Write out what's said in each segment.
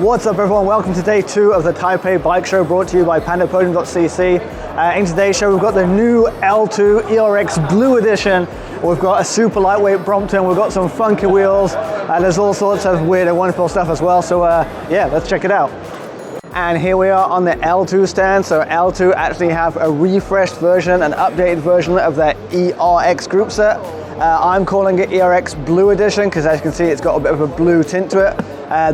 What's up everyone, welcome to day 2 of the Taipei bike show brought to you by pandapodium.cc. In today's show we've got the new L-Twoo ERX Blue Edition. We've got a super lightweight Brompton, we've got some funky wheels, and there's all sorts of weird and wonderful stuff as well, so yeah, let's check it out. And here we are on the L-Twoo stand. So L-Twoo actually have a refreshed version, an updated version of their ERX group set. I'm calling it ERX Blue Edition because as you can see it's got a bit of a blue tint to it.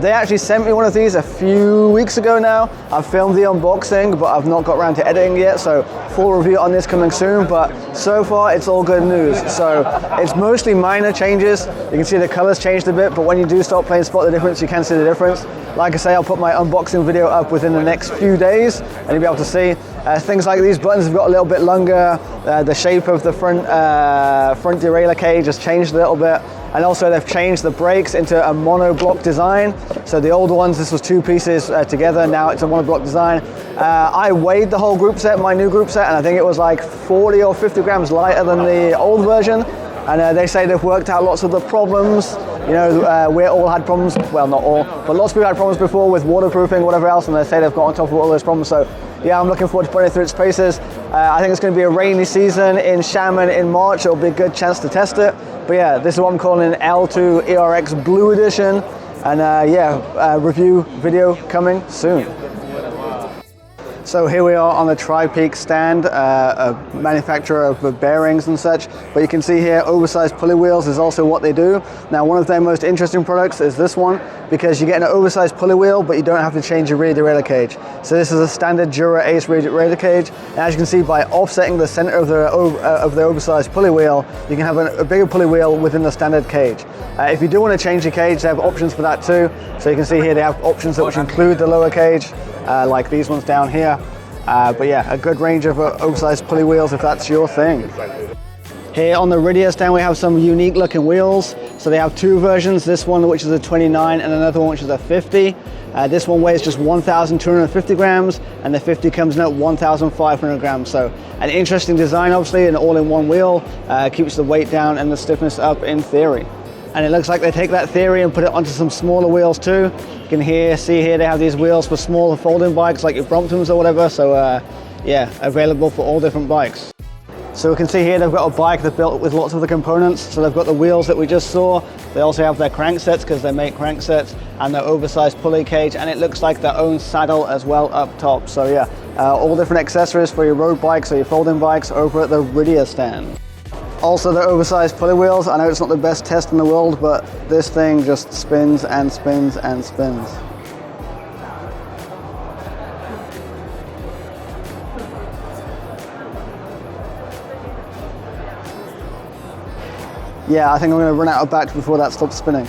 They actually sent me one of these a few weeks ago now. I've filmed the unboxing, but I've not got around to editing yet, so full review on this coming soon, but so far it's all good news. So it's mostly minor changes. You can see the colors changed a bit, but when you do start playing Spot the Difference, you can see the difference. Like I say, I'll put my unboxing video up within the next few days, and you'll be able to see. Things like these buttons have got a little bit longer, the shape of the front derailleur cage has changed a little bit, and also they've changed the brakes into a monoblock design. So the old ones, this was 2 pieces together, now it's a monoblock design. I weighed the whole group set, my new group set, and I think it was like 40 or 50 grams lighter than the old version. And they say they've worked out lots of the problems. You know, we all had problems, well not all, but lots of people had problems before with waterproofing, whatever else, and they say they've got on top of all those problems. So yeah, I'm looking forward to putting it through its paces. I think it's going to be a rainy season in Xiamen in March. It'll be a good chance to test it. But yeah, this is what I'm calling an L-Twoo ERX Blue Edition. And yeah, review video coming soon. So here we are on the TAIPEI stand, a manufacturer of bearings and such. But you can see here, oversized pulley wheels is also what they do. Now, one of their most interesting products is this one, because you get an oversized pulley wheel, but you don't have to change your rear derailleur cage. So this is a standard Dura Ace rear derailleur cage. And as you can see, by offsetting the center of the oversized pulley wheel, you can have a bigger pulley wheel within the standard cage. If you do want to change your cage, they have options for that too. So you can see here, they have options that which include the lower cage, like these ones down here. But yeah, a good range of oversized pulley wheels if that's your thing. Here on the Riddia stand we have some unique looking wheels. So they have 2 versions, this one which is a 29 and another one which is a 50. This one weighs just 1,250 grams and the 50 comes in at 1,500 grams. So an interesting design, obviously, an all-in-one wheel, keeps the weight down and the stiffness up in theory. And it looks like they take that theory and put it onto some smaller wheels too. You can see here they have these wheels for smaller folding bikes like your Bromptons or whatever. So yeah, available for all different bikes. So we can see here they've got a bike that's built with lots of the components. So they've got the wheels that we just saw. They also have their cranksets because they make cranksets and their oversized pulley cage. And it looks like their own saddle as well up top. So yeah, all different accessories for your road bikes or your folding bikes over at the Riddia stand. Also the oversized pulley wheels. I know it's not the best test in the world, but this thing just spins and spins and spins. Yeah, I think I'm going to run out of battery before that stops spinning.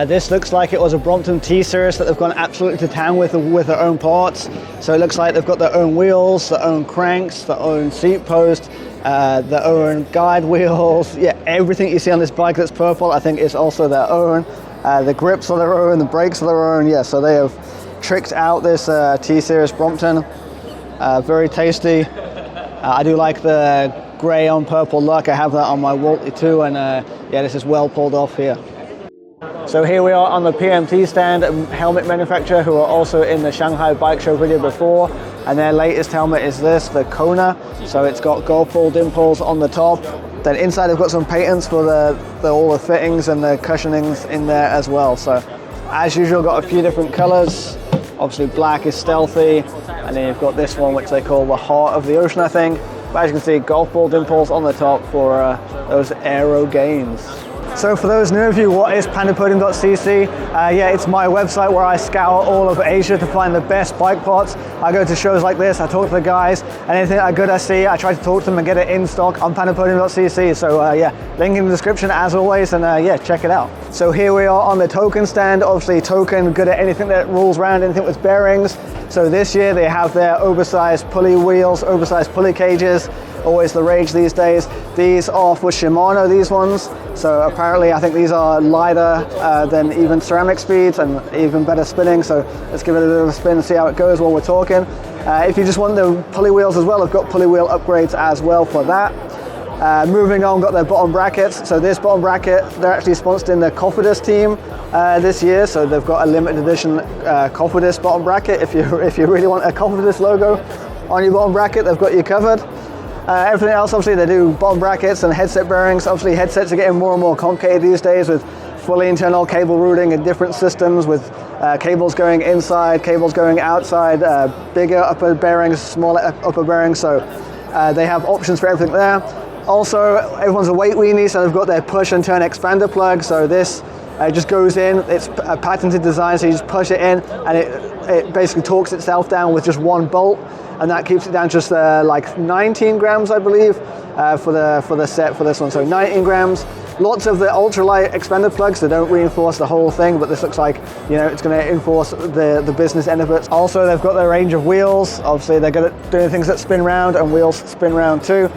This looks like it was a Brompton T-Series that they've gone absolutely to town with their own parts. So it looks like they've got their own wheels, their own cranks, their own seat post, their own guide wheels. Yeah, everything you see on this bike that's purple, I think is also their own. The grips are their own, the brakes are their own. Yeah, so they have tricked out this T-Series Brompton. Very tasty. I do like the grey on purple look. I have that on my Walty too, and yeah, this is well pulled off here. So here we are on the PMT stand, a helmet manufacturer who are also in the Shanghai bike show video before, and their latest helmet is this, the Kona. So it's got golf ball dimples on the top. Then inside they've got some patents for all the fittings and the cushionings in there as well. So as usual, got a few different colors. Obviously black is stealthy, and then you've got this one which they call the Heart of the Ocean, I think. But as you can see, golf ball dimples on the top for those aero gains. So for those new of you, what is pandapodium.cc? Yeah, it's my website where I scour all of Asia to find the best bike parts. I go to shows like this, I talk to the guys, and anything good I see, I try to talk to them and get it in stock on pandapodium.cc. So yeah, link in the description as always, and yeah, check it out. So here we are on the Token stand. Obviously Token good at anything that rolls around, anything with bearings. So this year they have their oversized pulley wheels, oversized pulley cages. Always the rage these days. These are for Shimano, these ones. So apparently I think these are lighter than even ceramic speeds and even better spinning. So let's give it a bit of a spin and see how it goes while we're talking. If you just want the pulley wheels as well, I've got pulley wheel upgrades as well for that. Moving on, got their bottom brackets. So this bottom bracket, they're actually sponsored in the Cofidis team this year. So they've got a limited edition Cofidis bottom bracket. If you really want a Cofidis logo on your bottom bracket, they've got you covered. Everything else, obviously, they do bottom brackets and headset bearings. Obviously, headsets are getting more and more complicated these days with fully internal cable routing and different systems with cables going inside, cables going outside, bigger upper bearings, smaller upper bearings. So they have options for everything there. Also, everyone's a weight weenie, so they've got their push and turn expander plug. So this just goes in. It's a patented design, so you just push it in, and it basically torques itself down with just one bolt, and that keeps it down just like 19 grams, I believe, for the set for this one. So 19 grams. Lots of the ultralight expander plugs that don't reinforce the whole thing, but this looks like, you know, it's going to enforce the business end of it. Also, they've got their range of wheels. Obviously, they're good at doing things that spin round, and wheels spin round too.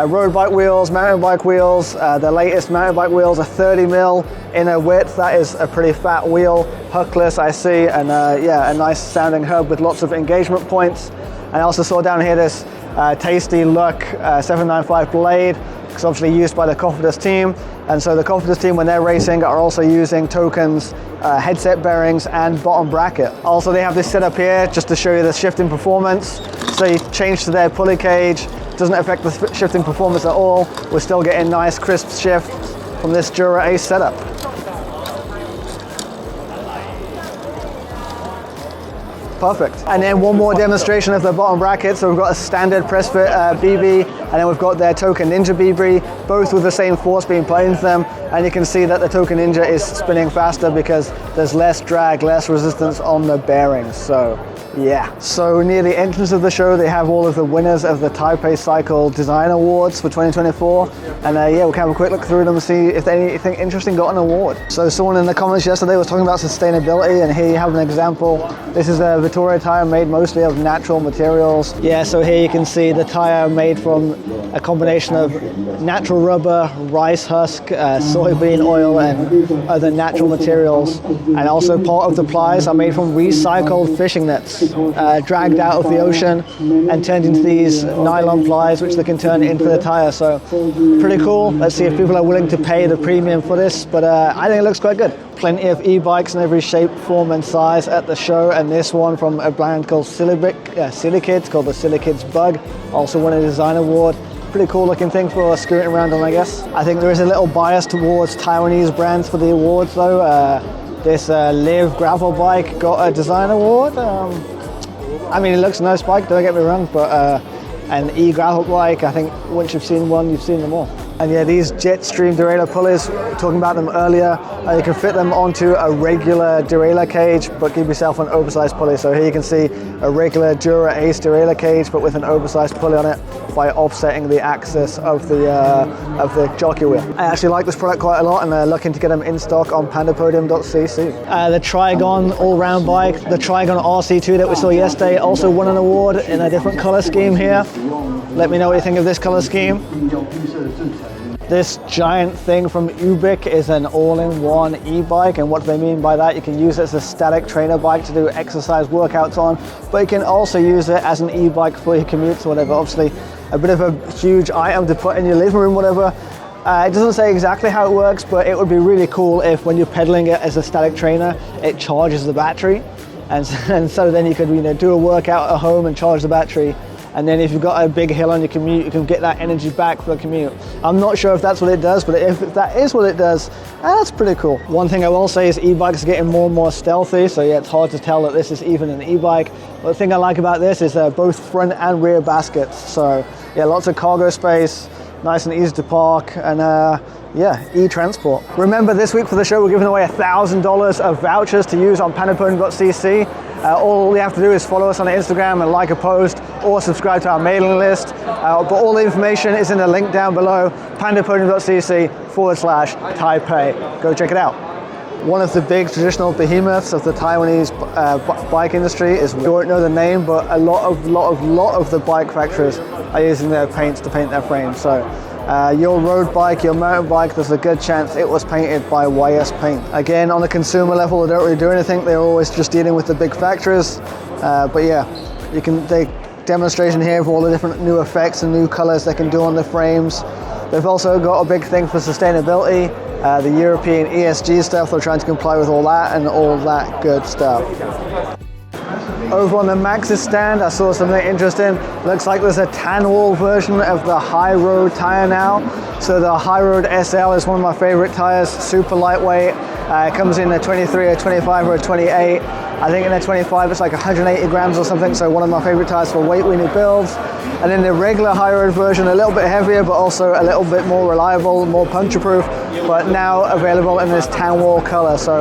Road bike wheels, mountain bike wheels. The latest mountain bike wheels are 30 mil inner width. That is a pretty fat wheel, hookless, I see, and yeah, a nice sounding hub with lots of engagement points. And I also saw down here this tasty look 795 blade. It's obviously used by the Cofidis team, and so the Cofidis team, when they're racing, are also using tokens, headset bearings, and bottom bracket. Also, they have this set up here just to show you the shift in performance. So you change to their pulley cage, doesn't affect the shift in performance at all. We're still getting nice crisp shift from this Dura Ace setup. Perfect. And then one more demonstration of the bottom bracket. So we've got a standard press fit BB, and then we've got their Token Ninja BB, both with the same force being put into them. And you can see that the Token Ninja is spinning faster because there's less drag, less resistance on the bearings. So yeah. So near the entrance of the show, they have all of the winners of the Taipei Cycle Design Awards for 2024. And yeah, we'll have a quick look through them and see if anything interesting got an award. So someone in the comments yesterday was talking about sustainability, and here you have an example. This is a Vittoria tire made mostly of natural materials. Yeah, so here you can see the tire made from a combination of natural rubber, rice husk, soybean oil, and other natural materials. And also part of the plies are made from recycled fishing nets, dragged out of the ocean and turned into these nylon plies, which they can turn into the tire. So pretty cool. Let's see if people are willing to pay the premium for this, but I think it looks quite good. Plenty of e-bikes in every shape, form and size at the show, and this one from a brand called Silikids, called the Silikids Bug, also won a design award. Pretty cool looking thing for scooting around on, I guess. I think there is a little bias towards Taiwanese brands for the awards though. This Live gravel bike got a design award. I mean, it looks a nice bike, don't get me wrong, but an e-gravel bike, I think once you've seen one, you've seen them all. And yeah, these Jetstream derailleur pulleys, talking about them earlier, you can fit them onto a regular derailleur cage, but give yourself an oversized pulley. So here you can see a regular Dura Ace derailleur cage, but with an oversized pulley on it by offsetting the axis of the jockey wheel. I actually like this product quite a lot, and looking to get them in stock on pandapodium.cc. The Trigon all-round bike, the Trigon RC2 that we saw yesterday, also won an award in a different color scheme here. Let me know what you think of this color scheme. This giant thing from Ubik is an all-in-one e-bike, and what they mean by that, you can use it as a static trainer bike to do exercise workouts on, but you can also use it as an e-bike for your commutes or whatever. Obviously, a bit of a huge item to put in your living room, whatever. It doesn't say exactly how it works, but it would be really cool if when you're pedaling it as a static trainer, it charges the battery, and so then you could, you know, do a workout at home and charge the battery. And then if you've got a big hill on your commute, you can get that energy back for the commute. I'm not sure if that's what it does, but if that is what it does, that's pretty cool. One thing I will say is e-bikes are getting more and more stealthy, so yeah, it's hard to tell that this is even an e-bike. But the thing I like about this is both front and rear baskets. So yeah, lots of cargo space, nice and easy to park, and yeah, e-transport. Remember, this week for the show, we're giving away $1,000 of vouchers to use on pandapodium.cc. All you have to do is follow us on Instagram and like a post, or subscribe to our mailing list. But all the information is in the link down below, pandapodium.cc/Taipei. Go check it out. One of the big traditional behemoths of the Taiwanese bike industry is, we don't know the name, but a lot of the bike factories are using their paints to paint their frames. So your road bike, your mountain bike, there's a good chance it was painted by YS Paint. Again, on a consumer level, they don't really do anything. They're always just dealing with the big factories. But yeah, you can take demonstration here of all the different new effects and new colors they can do on the frames. They've also got a big thing for sustainability, the European ESG stuff. They're trying to comply with all that and all that good stuff. Over on the Maxxis stand, I saw something interesting. Looks like there's a tan wall version of the High Road tire now. So the High Road SL is one of my favorite tires, super lightweight. It comes in a 23, a 25, or a 28. I think in a 25 it's like 180 grams or something, so one of my favorite tires for weight weenie builds. And then the regular High Road version, a little bit heavier, but also a little bit more reliable, more puncture proof, but now available in this tan wall color. So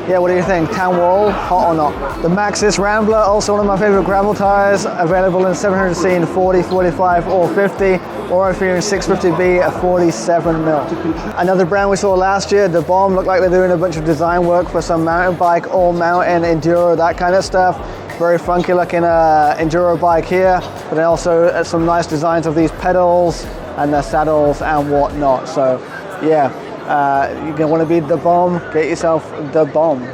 yeah, what do you think? Tan wall, hot or not? The Maxxis Rambler, also one of my favorite gravel tires, available in 700C in 40, 45, or 50, or if you're in 650B, a 47 mil. Another brand we saw last year, the Bomb, looked like they're doing a bunch of design work for some mountain bike, all mountain, enduro, that kind of stuff. Very funky looking enduro bike here, but then also some nice designs of these pedals and the saddles and whatnot. So yeah, you're gonna want to be the Bomb, get yourself the Bomb.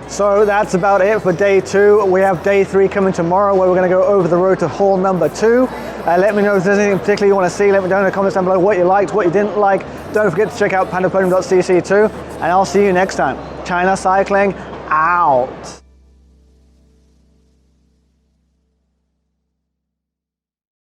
So that's about it for day 2. We have day 3 coming tomorrow, where we're going to go over the road to haul number 2. Let me know if there's anything particular you want to see. Let me know in the comments down below what you liked, what you didn't like. Don't forget to check out pandapodium.cc too, and I'll see you next time. China Cycling out.